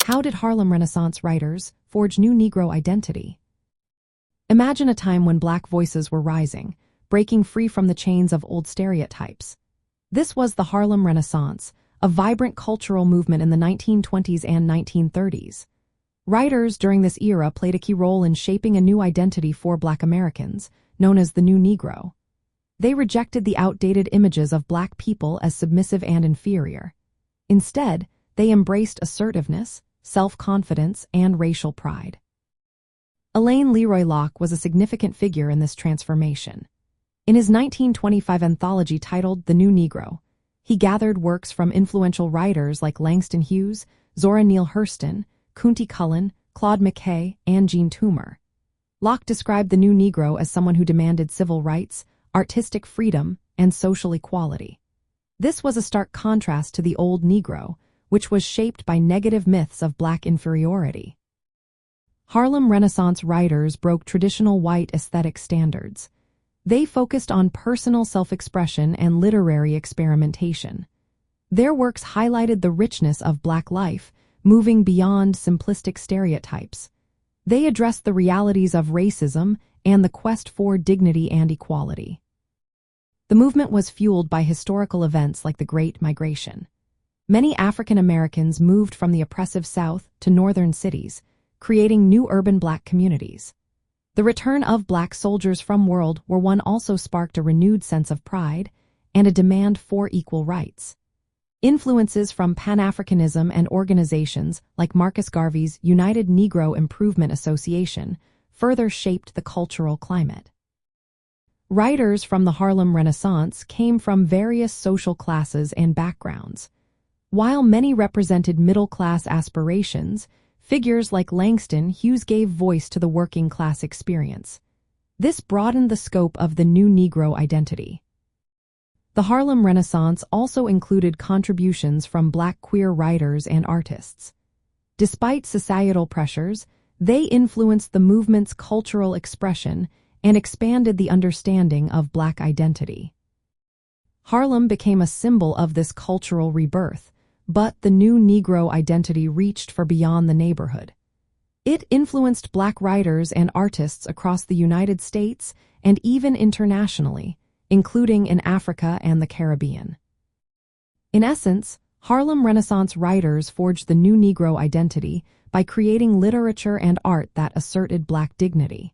How did Harlem Renaissance writers forge new Negro identity? Imagine a time when Black voices were rising, breaking free from the chains of old stereotypes. This was the Harlem Renaissance, a vibrant cultural movement in the 1920s and 1930s. Writers during this era played a key role in shaping a new identity for Black Americans, known as the New Negro. They rejected the outdated images of Black people as submissive and inferior. Instead, they embraced assertiveness, self-confidence, and racial pride. Alain LeRoy Locke was a significant figure in this transformation. In his 1925 anthology titled The New Negro, he gathered works from influential writers like Langston Hughes, Zora Neale Hurston, Kunti Cullen, Claude McKay, and Jean Toomer. Locke described the New Negro as someone who demanded civil rights, artistic freedom, and social equality. This was a stark contrast to the Old Negro, which was shaped by negative myths of Black inferiority. Harlem Renaissance writers broke traditional white aesthetic standards. They focused on personal self-expression and literary experimentation. Their works highlighted the richness of Black life, moving beyond simplistic stereotypes. They addressed the realities of racism and the quest for dignity and equality. The movement was fueled by historical events like the Great Migration. Many African Americans moved from the oppressive South to northern cities, creating new urban Black communities. The return of Black soldiers from World War I also sparked a renewed sense of pride and a demand for equal rights. Influences from Pan-Africanism and organizations like Marcus Garvey's United Negro Improvement Association further shaped the cultural climate. Writers from the Harlem Renaissance came from various social classes and backgrounds. While many represented middle-class aspirations, figures like Langston Hughes gave voice to the working-class experience. This broadened the scope of the New Negro identity. The Harlem Renaissance also included contributions from Black queer writers and artists. Despite societal pressures, they influenced the movement's cultural expression and expanded the understanding of Black identity. Harlem became a symbol of this cultural rebirth, but the New Negro identity reached far beyond the neighborhood. It influenced Black writers and artists across the United States and even internationally, including in Africa and the Caribbean. In essence, Harlem Renaissance writers forged the New Negro identity by creating literature and art that asserted Black dignity.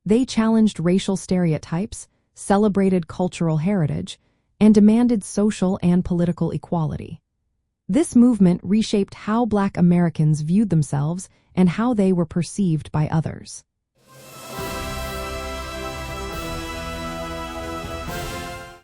They challenged racial stereotypes, celebrated cultural heritage, and demanded social and political equality. This movement reshaped how Black Americans viewed themselves and how they were perceived by others.